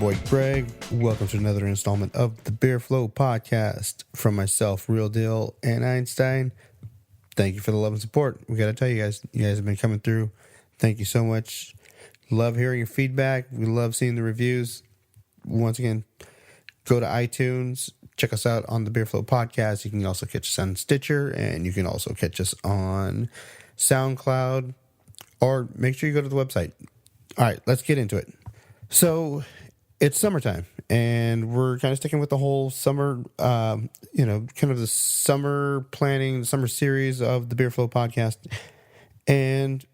boy Greg. Welcome to another installment of the Beer Flow podcast from myself, Real Deal, and Einstein. Thank you for the love and support. We got to tell you guys have been coming through. Thank you so much. Love hearing your feedback. We love seeing the reviews. Once again, go to iTunes. Check us out on the Beer Flow podcast. You can also catch us on Stitcher, and you can also catch us on SoundCloud, or make sure you go to the website. All right, let's get into it. So it's summertime, and we're kind of sticking with the whole summer, kind of the summer planning, the summer series of the Beer Flow podcast. And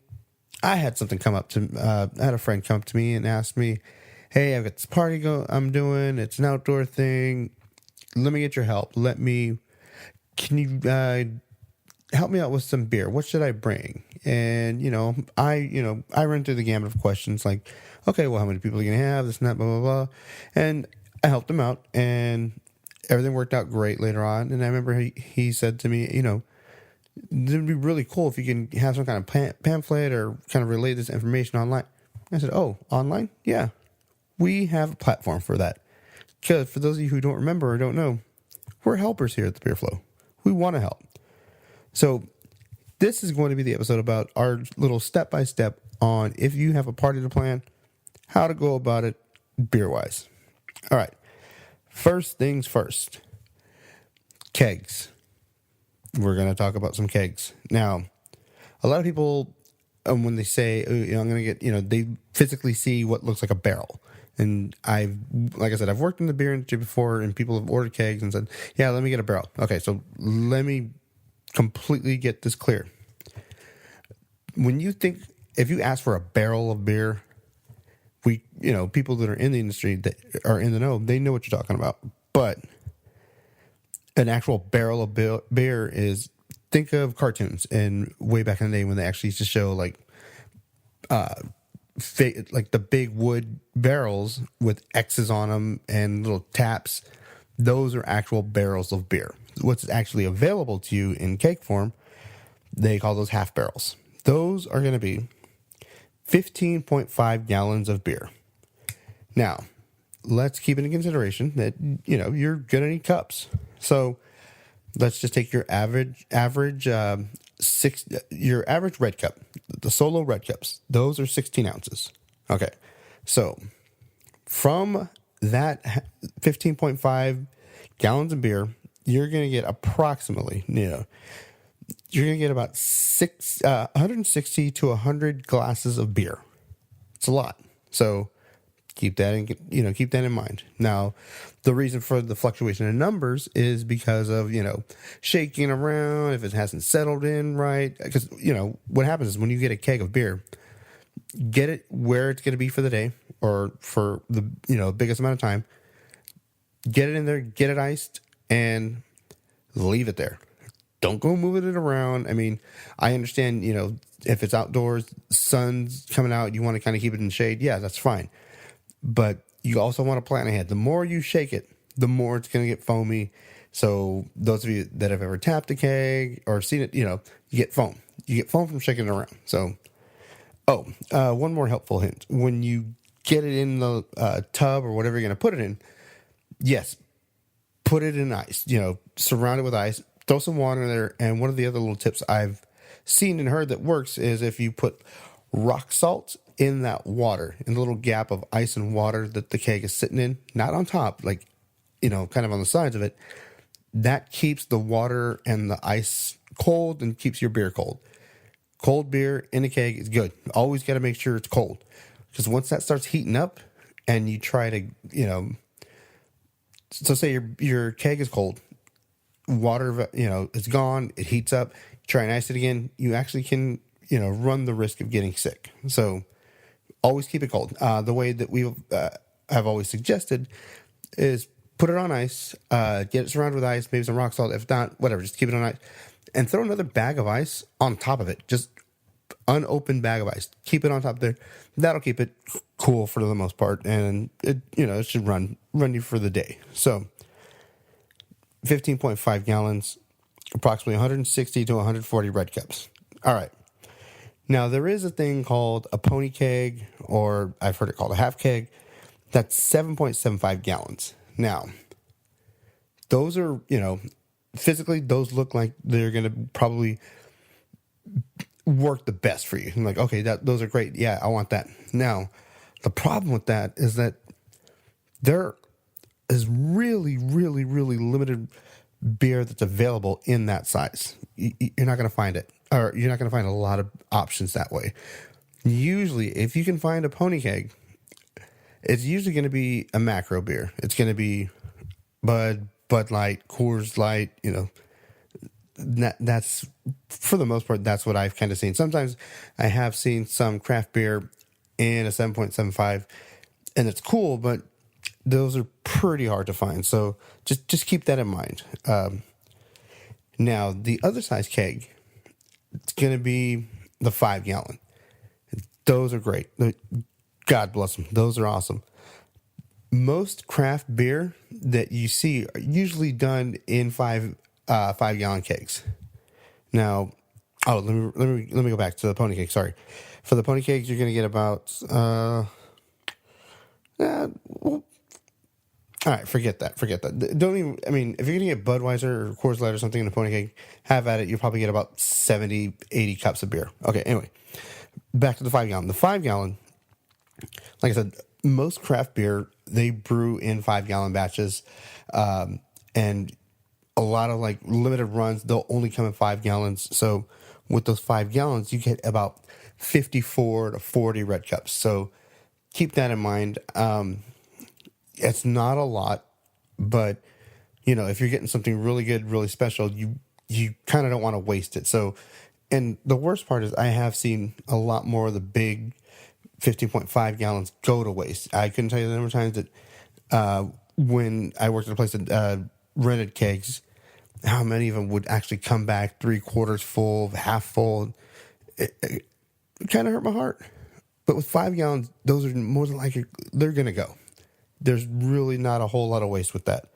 I had something come up to, I had a friend come up to me and ask me, "Hey, I've got this party I'm doing. It's an outdoor thing. Let me get your help. Can you help me out with some beer? What should I bring?" And, I run through the gamut of questions like, okay, well, how many people are you going to have? This and that, blah, blah, blah. And I helped him out, and everything worked out great later on. And I remember he said to me, it would be really cool if you can have some kind of pamphlet or kind of relay this information online. I said, oh, online? Yeah. We have a platform for that. Because for those of you who don't remember or don't know, we're helpers here at the Beer Flow. We want to help. So this is going to be the episode about our little step-by-step on if you have a party to plan, how to go about it beer-wise. All right. First things first. Kegs. We're going to talk about some kegs. Now, a lot of people, when they say, I'm going to get, they physically see what looks like a barrel. And like I said, I've worked in the beer industry before, and people have ordered kegs and said, yeah, let me get a barrel. Okay, so let me completely get this clear. If you ask for a barrel of beer, people that are in the industry that are in the know, they know what you're talking about. But an actual barrel of beer is, think of cartoons and way back in the day when they actually used to show like the big wood barrels with X's on them and little taps. Those are actual barrels of beer. What's actually available to you in keg form, they call those half barrels. Those are going to be 15.5 gallons of beer. Now, let's keep it in consideration that, you're going to need cups. So let's just take your average red cup, the solo red cups. Those are 16 ounces. Okay. So from that 15.5 gallons of beer, you're going to get approximately, you're going to get about 160 to 100 glasses of beer. It's a lot. So keep that in mind. Now, the reason for the fluctuation in numbers is because of, shaking around, if it hasn't settled in right. Because, what happens is when you get a keg of beer, get it where it's going to be for the day or for the, biggest amount of time. Get it in there, get it iced, and leave it there. Don't go moving it around. I mean, I understand, if it's outdoors, sun's coming out, you want to kind of keep it in the shade. Yeah, that's fine. But you also want to plan ahead. The more you shake it, the more it's going to get foamy. So those of you that have ever tapped a keg or seen it, you get foam. You get foam from shaking it around. So, one more helpful hint. When you get it in the tub or whatever you're going to put it in, yes, put it in ice. Surround it with ice. Throw some water in there. And one of the other little tips I've seen and heard that works is if you put rock salt in that water, in the little gap of ice and water that the keg is sitting in, not on top, kind of on the sides of it, that keeps the water and the ice cold and keeps your beer cold. Cold beer in a keg is good. Always got to make sure it's cold. Because once that starts heating up and you try to, so say your keg is cold, water, it's gone, it heats up, try and ice it again, you actually can, run the risk of getting sick. So always keep it cold. The way that we have always suggested is put it on ice, get it surrounded with ice, maybe some rock salt. If not, whatever, just keep it on ice. And throw another bag of ice on top of it. Just unopened bag of ice. Keep it on top there. That'll keep it cool for the most part. And it should run you for the day. So 15.5 gallons, approximately 160 to 140 red cups. All right. Now, there is a thing called a pony keg, or I've heard it called a half keg. That's 7.75 gallons. Now, those are, physically, those look like they're going to probably work the best for you. I'm like, okay, those are great. Yeah, I want that. Now, the problem with that is that there is really, really, really limited beer that's available in that size. You're not going to find it, or you're not going to find a lot of options that way. Usually, if you can find a pony keg, it's usually going to be a macro beer. It's going to be Bud Light, Coors Light, that's for the most part, that's what I've kind of seen. Sometimes I have seen some craft beer in a 7.75, and it's cool, but those are pretty hard to find. So just keep that in mind. Now, the other size keg, it's going to be the 5 gallon. Those are great. God bless them. Those are awesome. Most craft beer that you see are usually done in 5 gallon kegs. Now, let me go back to the pony keg. Sorry, for the pony kegs, you're going to get about. All right, forget that. Don't even. I mean, if you're going to get Budweiser or Coors Light or something in a pony keg, have at it. You'll probably get about 70, 80 cups of beer. Okay. Anyway, back to the 5 gallon. The 5 gallon, like I said, most craft beer, they brew in 5 gallon batches, and a lot of like limited runs, they'll only come in 5 gallons. So with those 5 gallons, you get about 54 to 40 red cups. So keep that in mind. It's not a lot, but if you're getting something really good, really special, you kind of don't want to waste it. So, and the worst part is I have seen a lot more of the big 15.5 gallons go to waste. I couldn't tell you the number of times that when I worked at a place that rented kegs, how many of them would actually come back 3/4 full, half full. It kind of hurt my heart. But with 5 gallons, those are more than likely, they're going to go. There's really not a whole lot of waste with that.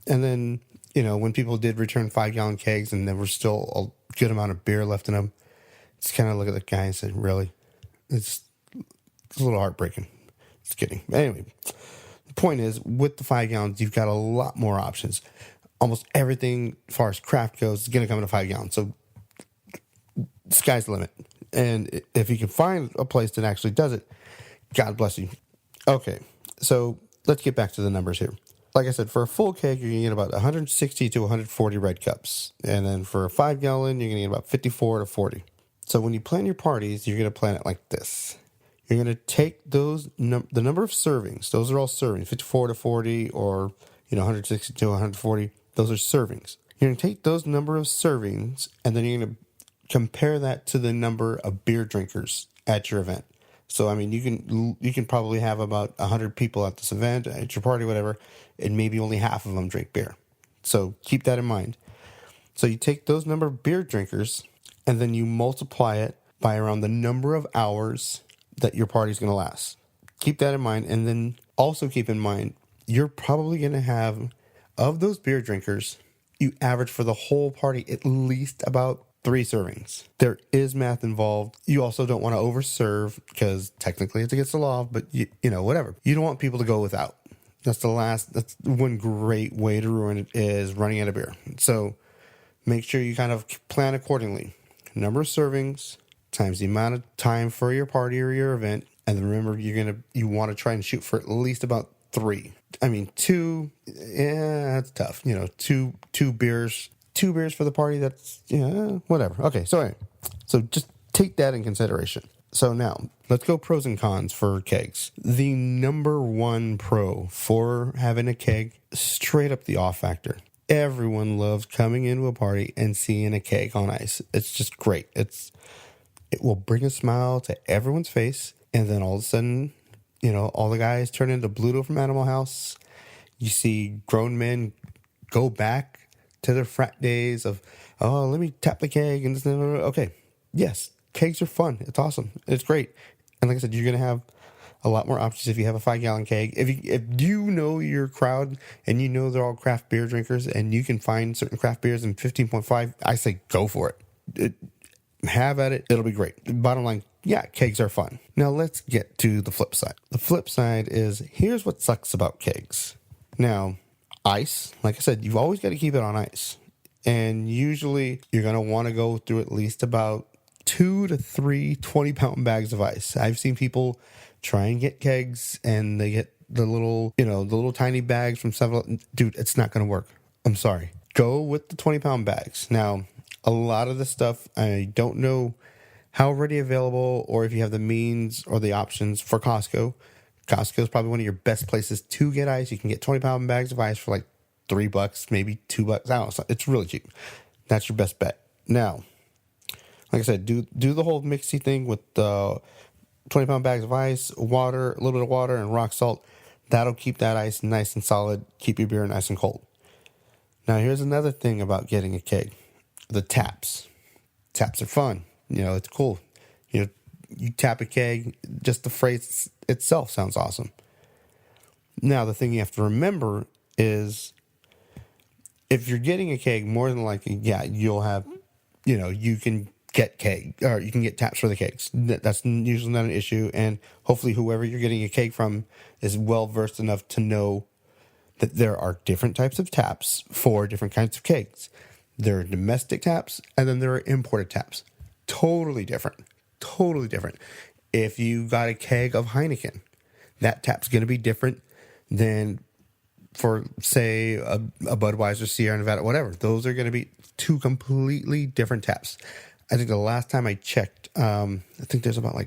And then, when people did return 5 gallon kegs and there was still a good amount of beer left in them, just kind of look at the guy and say, really? It's a little heartbreaking. Just kidding. Anyway, the point is, with the 5 gallons, you've got a lot more options. Almost everything as far as craft goes is going to come in a 5 gallon. So the sky's the limit. And if you can find a place that actually does it, God bless you. Okay, so let's get back to the numbers here. Like I said, for a full keg, you're going to get about 160 to 140 red cups. And then for a 5 gallon, you're going to get about 54 to 40. So when you plan your parties, you're going to plan it like this. You're going to take those, the number of servings, those are all servings, 54 to 40 or 160 to 140. Those are servings. You're going to take those number of servings, and then you're going to compare that to the number of beer drinkers at your event. So, I mean, you can probably have about 100 people at this event, at your party, whatever, and maybe only half of them drink beer. So keep that in mind. So you take those number of beer drinkers, and then you multiply it by around the number of hours that your party's going to last. Keep that in mind, and then also keep in mind, you're probably going to have, of those beer drinkers, you average for the whole party at least about 3 servings. There is math involved. You also don't want to overserve because technically it's against the law, but whatever. You don't want people to go without. That's one great way to ruin it is running out of beer. So make sure you kind of plan accordingly. Number of servings times the amount of time for your party or your event. And then remember, you want to try and shoot for at least about 3. I mean, 2, that's tough. 2 beers. 2 beers for the party, that's, whatever. Okay, so just take that in consideration. So now, let's go pros and cons for kegs. The number 1 pro for having a keg, straight up the off factor. Everyone loves coming into a party and seeing a keg on ice. It's just great. It will bring a smile to everyone's face, and then all of a sudden, all the guys turn into Bluto from Animal House. You see grown men go back to their frat days of, let me tap the keg and this. Okay, yes, kegs are fun. It's awesome. It's great. And like I said, you're going to have a lot more options if you have a 5 gallon keg. If you know your crowd and they're all craft beer drinkers and you can find certain craft beers in 15.5, I say go for it. have at it. It'll be great. Bottom line, yeah, kegs are fun. Now let's get to the flip side. The flip side is, here's what sucks about kegs. Now, ice, like I said, you've always got to keep it on ice. And usually you're going to want to go through at least about 2 to 3 20-pound bags of ice. I've seen people try and get kegs and they get the little, the little tiny bags from 7. Dude, it's not going to work. I'm sorry. Go with the 20-pound bags. Now, a lot of the stuff, I don't know how ready available or if you have the means or the options for Costco. Costco is probably one of your best places to get ice. You can get 20-pound bags of ice for like $3, maybe $2. I don't know. It's really cheap. That's your best bet. Now, like I said, do the whole mixy thing with the 20-pound bags of ice, water, a little bit of water, and rock salt. That'll keep that ice nice and solid, keep your beer nice and cold. Now, here's another thing about getting a keg. The taps. Taps are fun. It's cool. You tap a keg, just the phrase itself sounds awesome. Now, the thing you have to remember is if you're getting a keg, more than likely, yeah, you'll have, you can get keg, or you can get taps for the kegs. That's usually not an issue. And hopefully whoever you're getting a keg from is well-versed enough to know that there are different types of taps for different kinds of kegs. There are domestic taps, and then there are imported taps. Totally different. Totally different. If you got a keg of Heineken, that tap's going to be different than for, say, a Budweiser, Sierra Nevada, whatever. Those are going to be 2 completely different taps. I think the last time I checked, I think there's about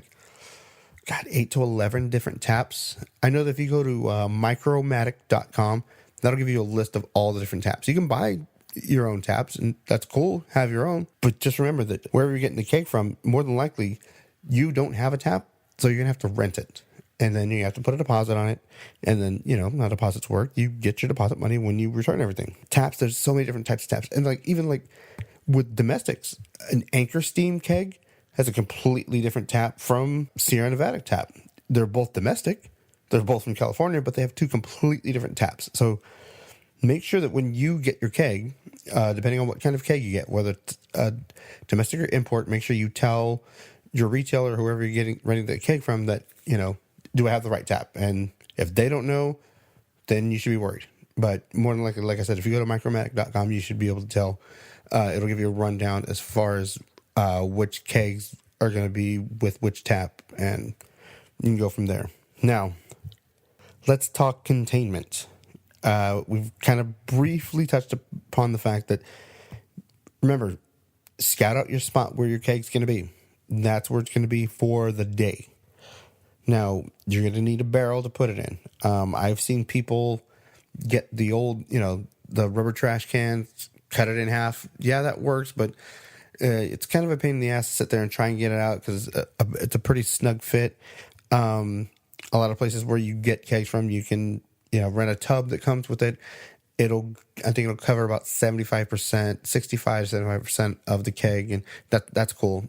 8 to 11 different taps. I know that if you go to micromatic.com, that'll give you a list of all the different taps. You can buy your own taps, and that's cool, have your own. But just remember that wherever you're getting the keg from, more than likely, you don't have a tap, so you're going to have to rent it. And then you have to put a deposit on it. And then, how deposits work, you get your deposit money when you return everything. Taps, there's so many different types of taps. And even with domestics, an Anchor Steam keg has a completely different tap from Sierra Nevada tap. They're both domestic. They're both from California, but they have 2 completely different taps. So make sure that when you get your keg, depending on what kind of keg you get, whether it's domestic or import, make sure you tell your retailer, whoever you're getting renting the keg from, that, do I have the right tap? And if they don't know, then you should be worried. But more than likely, like I said, if you go to micromatic.com, you should be able to tell. It'll give you a rundown as far as which kegs are going to be with which tap, and you can go from there. Now, let's talk containment. We've kind of briefly touched upon the fact that, remember, scout out your spot where your keg's going to be. That's where it's going to be for the day. Now, you're going to need a barrel to put it in. I've seen people get the old, the rubber trash cans, cut it in half. Yeah, that works, but it's kind of a pain in the ass to sit there and try and get it out because it's a pretty snug fit. A lot of places where you get kegs from, you can, rent a tub that comes with it. I think it'll cover about 75%, 65, 75% of the keg, and that's cool.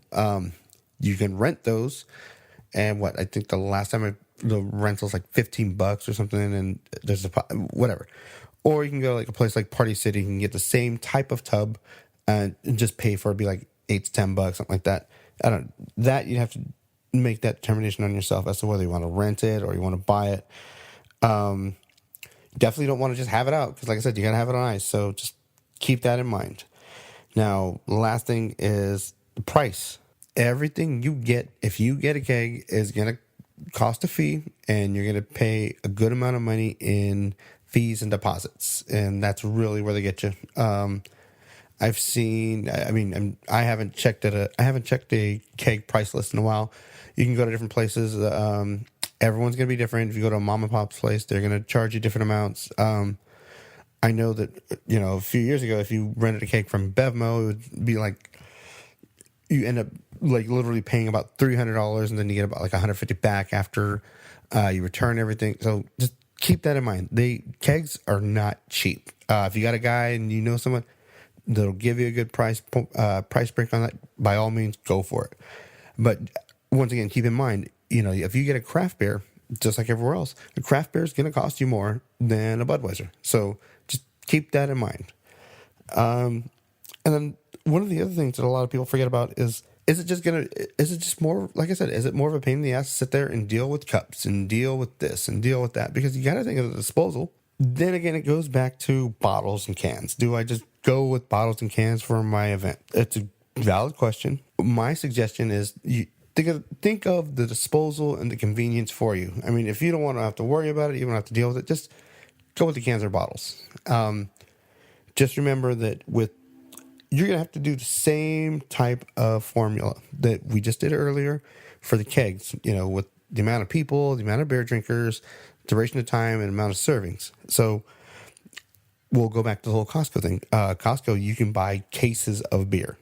You can rent those. And I think the last time the rental's like $15 or something, and there's whatever. Or you can go to a place like Party City, you can get the same type of tub and just pay for it, be like $8 to $10, something like that. You'd have to make that determination on yourself as to whether you want to rent it or you want to buy it. Definitely don't want to just have it out because, like I said, you got to have it on ice. So just keep that in mind. Now, the last thing is the price. Everything you get, if you get a keg, is going to cost a fee, and you're going to pay a good amount of money in fees and deposits. And that's really where they get you. I've seen, I haven't checked a keg price list in a while. You can go to different places. Everyone's going to be different. If you go to a mom and pop's place, they're going to charge you different amounts. I know that, a few years ago, if you rented a keg from Bevmo, it would be you end up literally paying about $300, and then you get about $150 back after you return everything. So just keep that in mind. Kegs are not cheap. If you got a guy and you know someone that'll give you a good price break on that, by all means, go for it. But once again, keep in mind, if you get a craft beer, just like everywhere else, a craft beer is going to cost you more than a Budweiser. So just keep that in mind. And then one of the other things that a lot of people forget about is Is it just more, like I said, is it more of a pain in the ass to sit there and deal with cups and deal with this and deal with that? Because you got to think of the disposal. Then again, it goes back to bottles and cans. Do I just go with bottles and cans for my event? It's a valid question. My suggestion is you think of the disposal and the convenience for you. I mean, if you don't want to have to worry about it, you don't have to deal with it, just go with the cans or bottles. Just remember that you're going to have to do the same type of formula that we just did earlier for the kegs, with the amount of people, the amount of beer drinkers, duration of time, and amount of servings. So we'll go back to the whole Costco thing. Costco, you can buy cases of beer,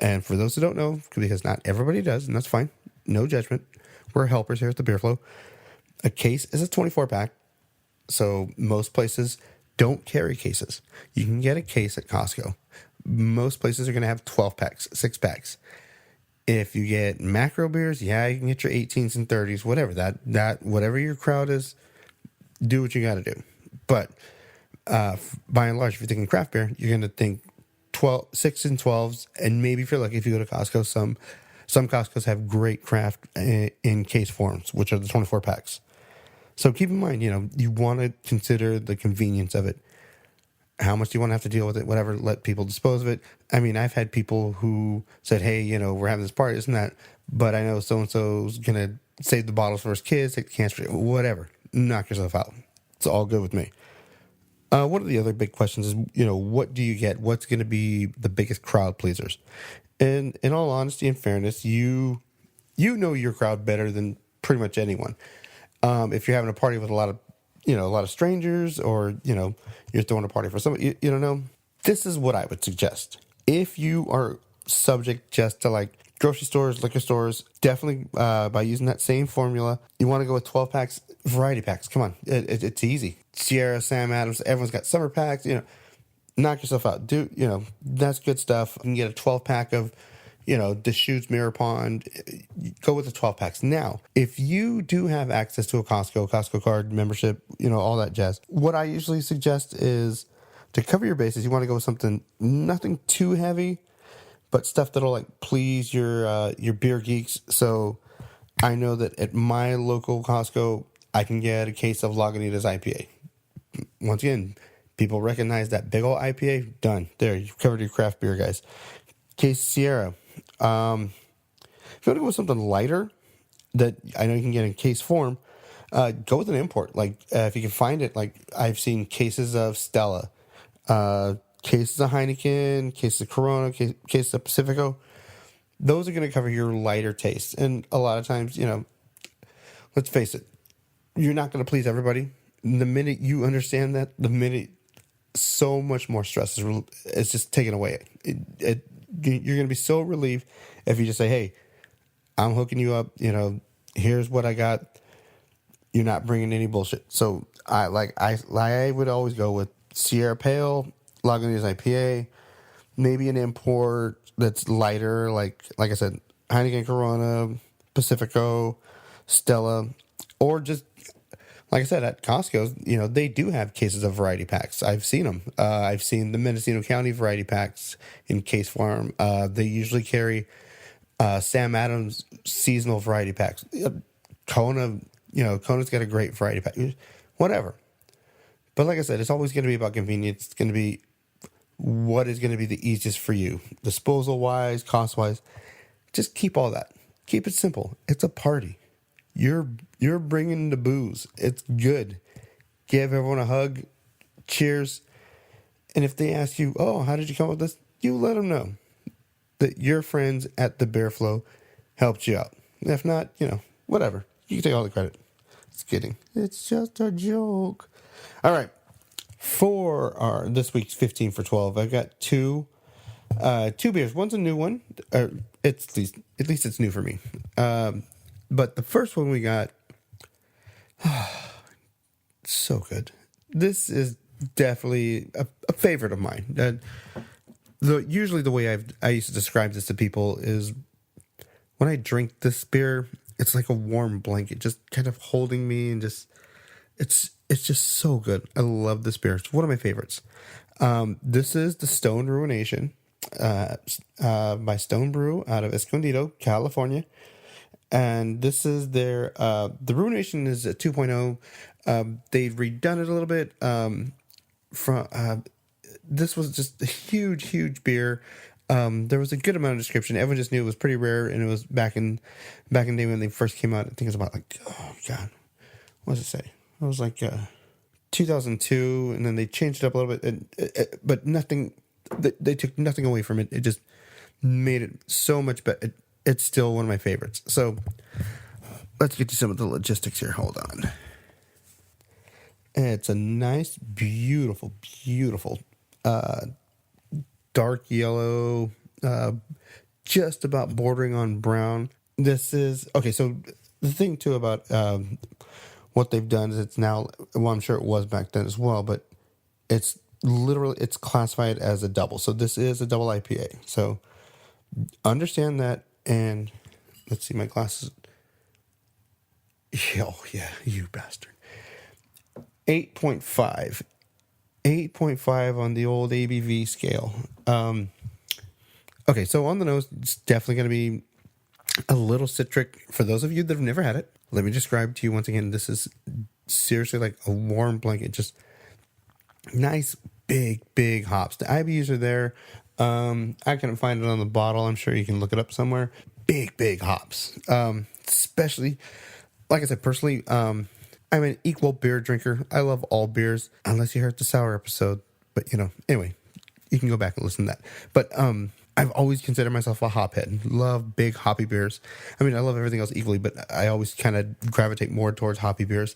and for those who don't know, because not everybody does, and that's fine, no judgment. We're helpers here at the Beer Flow. A case is a 24-pack, so most places don't carry cases. You can get a case at Costco. Most places are going to have 12 packs, 6 packs. If you get macro beers, you can get your 18s and 30s, whatever. That whatever your crowd is, do what you got to do. But by and large, if you're thinking craft beer, you're going to think 6 and 12s, and maybe if you're lucky, if you go to Costco, some Costcos have great craft in case forms, which are the 24 packs. So keep in mind, you want to consider the convenience of it. How much do you want to have to deal with it? Whatever, let people dispose of it. I mean, I've had people who said, hey, we're having this party, isn't that? But I know so-and-so's going to save the bottles for his kids, take the cans for whatever. Knock yourself out. It's all good with me. One of the other big questions is, what do you get? What's going to be the biggest crowd pleasers? And in all honesty and fairness, you know your crowd better than pretty much anyone. If you're having a party with a lot of strangers, or, you're throwing a party for somebody you don't know, this is what I would suggest. If you are subject just to like grocery stores, liquor stores, definitely by using that same formula, you want to go with 12 packs, variety packs. Come on, it's easy. Sierra, Sam Adams, everyone's got summer packs, knock yourself out. That's good stuff. You can get a 12 pack of, Deschutes, Mirror Pond, go with the 12 packs. Now, if you do have access to a Costco card membership, all that jazz, what I usually suggest is to cover your bases, you want to go with something, nothing too heavy, but stuff that'll like please your beer geeks. So I know that at my local Costco, I can get a case of Lagunitas IPA. Once again, people recognize that big old IPA, done. There, you've covered your craft beer, guys. Case Sierra. If you want to go with something lighter that I know you can get in case form, go with an import. Like if you can find it, like I've seen cases of Stella, cases of Heineken, cases of Corona, cases of Pacifico. Those are going to cover your lighter tastes. And a lot of times, let's face it, you're not going to please everybody. The minute you understand that, so much more stress is just taken away. You're going to be so relieved if you just say, hey, I'm hooking you up. Here's what I got. You're not bringing any bullshit. So I would always go with Sierra Pale, Lagunitas IPA, maybe an import that's lighter, like I said, Heineken, Corona, Pacifico, Stella, or just like I said, at Costco's, they do have cases of variety packs. I've seen them. I've seen the Mendocino County variety packs in case form. They usually carry Sam Adams seasonal variety packs. Kona's got a great variety pack. Whatever. But like I said, it's always going to be about convenience. It's going to be what is going to be the easiest for you, disposal-wise, cost-wise. Just keep all that. Keep it simple. It's a party. You're bringing the booze. It's good. Give everyone a hug. Cheers. And if they ask you, oh, how did you come up with this? You let them know that your friends at the Beer Flow helped you out. If not, whatever. You can take all the credit. Just kidding. It's just a joke. All right. For this week's 15 for 12, I've got two beers. One's a new one. At least it's new for me. But the first one we got, so good. This is definitely a favorite of mine. Usually the way I used to describe this to people is when I drink this beer, it's like a warm blanket, just kind of holding me, and it's just so good. I love this beer. It's one of my favorites. This is the Stone Ruination. by Stone Brew out of Escondido, California. And this is their, the Ruination is a 2.0. They've redone it a little bit. This was just a huge beer. There was a good amount of description. Everyone just knew it was pretty rare, and it was back in the day when they first came out. I think it was about like, oh god, what does it say? It was like 2002, and then they changed it up a little bit, but nothing. They took nothing away from it. It just made it so much better. It's still one of my favorites. So let's get to some of the logistics here. Hold on. It's a nice, beautiful dark yellow, just about bordering on brown. This is okay. So the thing too about what they've done is it's now, well, I'm sure it was back then as well, but it's classified as a double. So this is a double IPA. So understand that. And let's see my glasses. Oh yeah, you bastard. 8.5. 8.5 on the old ABV scale. Okay, so on the nose, it's definitely going to be a little citric. For those of you that have never had it, let me describe to you once again. This is seriously like a warm blanket. Just nice, big hops. The IBUs are there. I couldn't find it on the bottle. I'm sure you can look it up somewhere. Big hops. Especially, like I said, personally, I'm an equal beer drinker. I love all beers, unless you heard the sour episode. But, anyway, you can go back and listen to that. But I've always considered myself a hophead. Love big hoppy beers. I mean, I love everything else equally, but I always kind of gravitate more towards hoppy beers.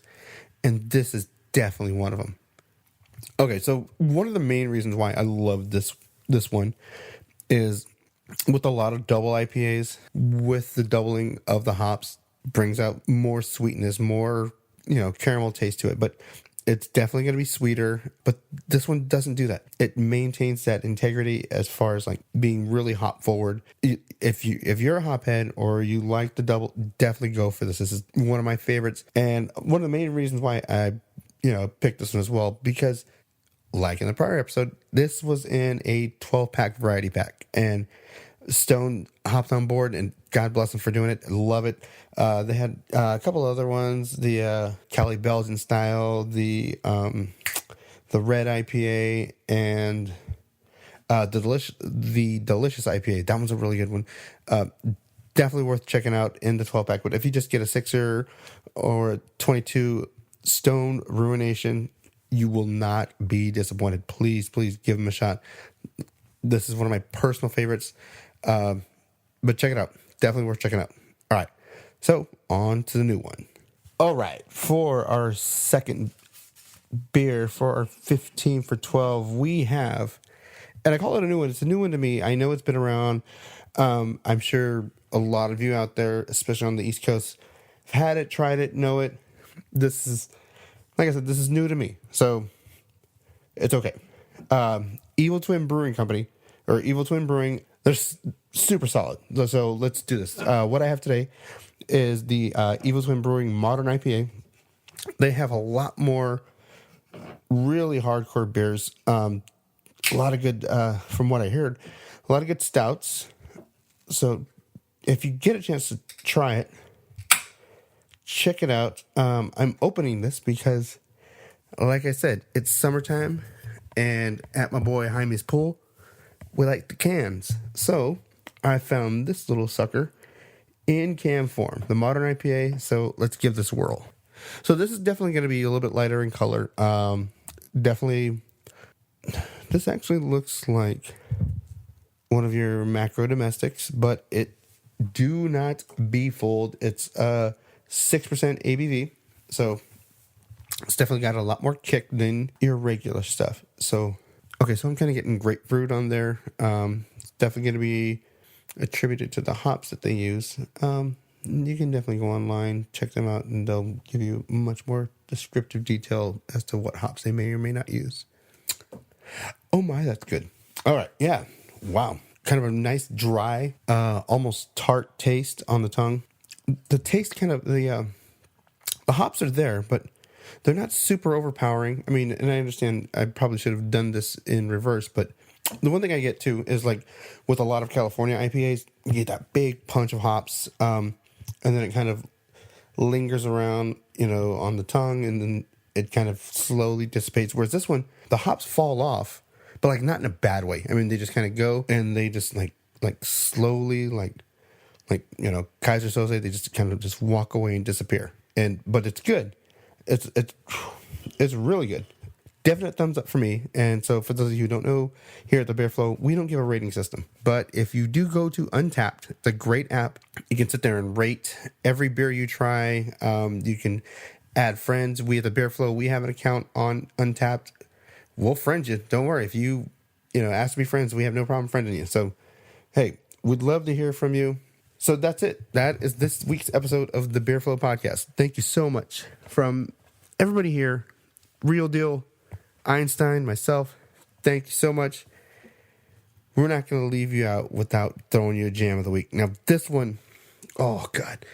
And this is definitely one of them. Okay, so one of the main reasons why I love this one is with a lot of double IPAs, with the doubling of the hops, brings out more sweetness, more caramel taste to it, but it's definitely going to be sweeter. But this one doesn't do that. It maintains that integrity as far as like being really hop forward. If you're a hop head or you like the double, definitely go for this. This is one of my favorites, and one of the main reasons why I picked this one as well, because like in the prior episode, this was in a 12-pack variety pack, and Stone hopped on board, and God bless them for doing it. I love it. They had a couple other ones, the Cali Belgian style, the red IPA, and the delicious IPA. That one's a really good one. Definitely worth checking out in the 12-pack. But if you just get a 6er or a 22 Stone Ruination, you will not be disappointed. Please give them a shot. This is one of my personal favorites. But check it out. Definitely worth checking out. All right. So on to the new one. All right. For our second beer, for our 15 for 12, we have, and I call it a new one. It's a new one to me. I know it's been around. I'm sure a lot of you out there, especially on the East Coast, have had it, tried it, know it. This is, like I said, this is new to me. So it's okay. Evil Twin Brewing Company, or Evil Twin Brewing, they're super solid. So let's do this. What I have today is the Evil Twin Brewing Modern IPA. They have a lot more really hardcore beers. A lot of good, from what I heard, a lot of good stouts. So if you get a chance to try it, check it out. I'm opening this because, like I said, it's summertime, and at my boy Jaime's pool, we like the cans. So I found this little sucker in can form, the Modern IPA. So let's give this a whirl. So this is definitely going to be a little bit lighter in color. Definitely, this actually looks like one of your macro domestics, but it do not be fooled. It's 6% ABV. So it's definitely got a lot more kick than your regular stuff. So, okay, so I'm kind of getting grapefruit on there. It's definitely going to be attributed to the hops that they use. You can definitely go online, check them out, and they'll give you much more descriptive detail as to what hops they may or may not use. Oh my, that's good. All right, yeah. Wow. Kind of a nice dry, almost tart taste on the tongue. The taste kind of, the hops are there, but they're not super overpowering. I mean, and I understand I probably should have done this in reverse, but The one thing I get too is like with a lot of California IPAs, you get that big punch of hops, and then it kind of lingers around, on the tongue, and then it kind of slowly dissipates. Whereas this one, the hops fall off, but like not in a bad way. I mean, they just kind of go and they just like slowly, like Kaiser Soze, they just kind of just walk away and disappear. But it's good. It's really good. Definite thumbs up for me. And so for those of you who don't know, here at the Beer Flow, we don't give a rating system. But if you do go to Untappd, it's a great app. You can sit there and rate every beer you try. You can add friends. We at the Beer Flow, we have an account on Untappd. We'll friend you. Don't worry. If you ask to be friends, we have no problem friending you. So, hey, we'd love to hear from you. So that's it. That is this week's episode of the Beer Flow podcast. Thank you so much from everybody here. Real deal. Einstein, myself, thank you so much. We're not going to leave you out without throwing you a jam of the week. Now, this one, oh, God.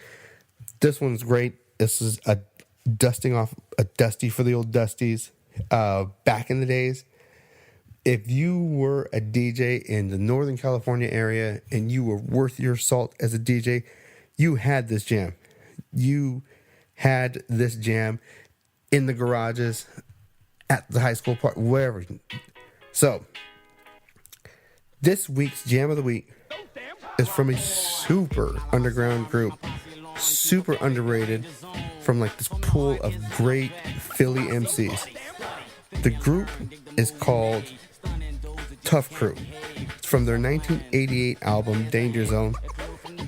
This one's great. This is a dusting off a dusty for the old dusties. Back in the days, if you were a DJ in the Northern California area and you were worth your salt as a DJ, you had this jam. You had this jam in the garages, at the high school park, wherever. So, this week's Jam of the Week is from a super underground group, super underrated, from like this pool of great Philly MCs. The group is called Tough Crew. It's from their 1988 album, Danger Zone.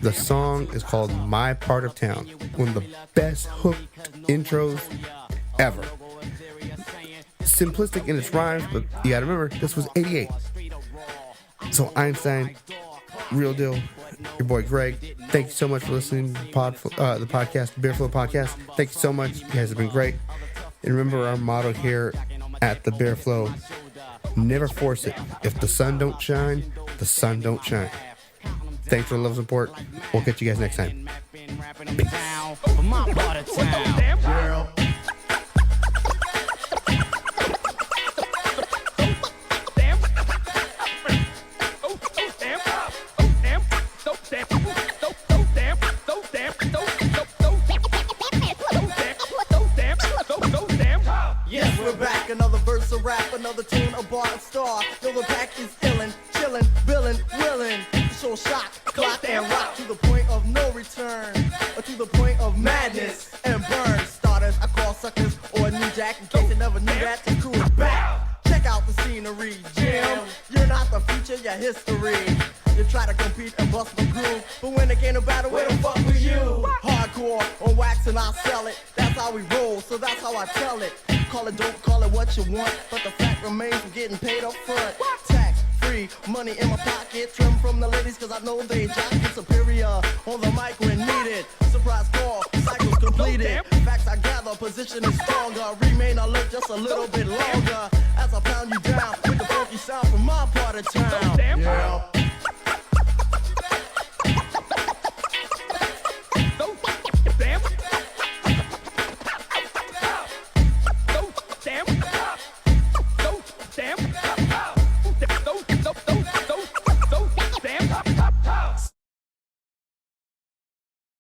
The song is called My Part of Town. One of the best hooked intros ever. Simplistic in its rhymes, but you gotta remember, this was 88. So Einstein, Real Deal, your boy Greg, thank you so much for listening to the podcast, Beer Flow podcast. Thank you so much. You guys have been great. And remember our motto here at the Beer Flow, never force it. If the sun don't shine, the sun don't shine. Thanks for the love and support. We'll catch you guys next time. Peace. Another verse of rap, another tune, a bar, a star. Yo, the pack is illin', chillin', billin', willin'. Show shot, clock, and rock to the point of no return, or to the point of madness and burn. Starters, I call suckers, or a new jack. In case you never knew that, the crew is back. Check out the scenery, Jim. You're not the future, you're history. You try to compete and bust my groove, but when it came to battle, where the fuck were you? Hardcore, on wax and I'll sell it. That's how we roll, so that's how I tell it. Call it, don't call it what you want, but the fact remains we're getting paid up front. Tax free, money in my pocket, trim from the ladies cause I know they jock get superior on the mic when needed. Surprise call, cycles completed. Facts I gather, position is stronger. Remain alert just a little bit longer as I pound you down with the funky sound from my part of town. Yeah.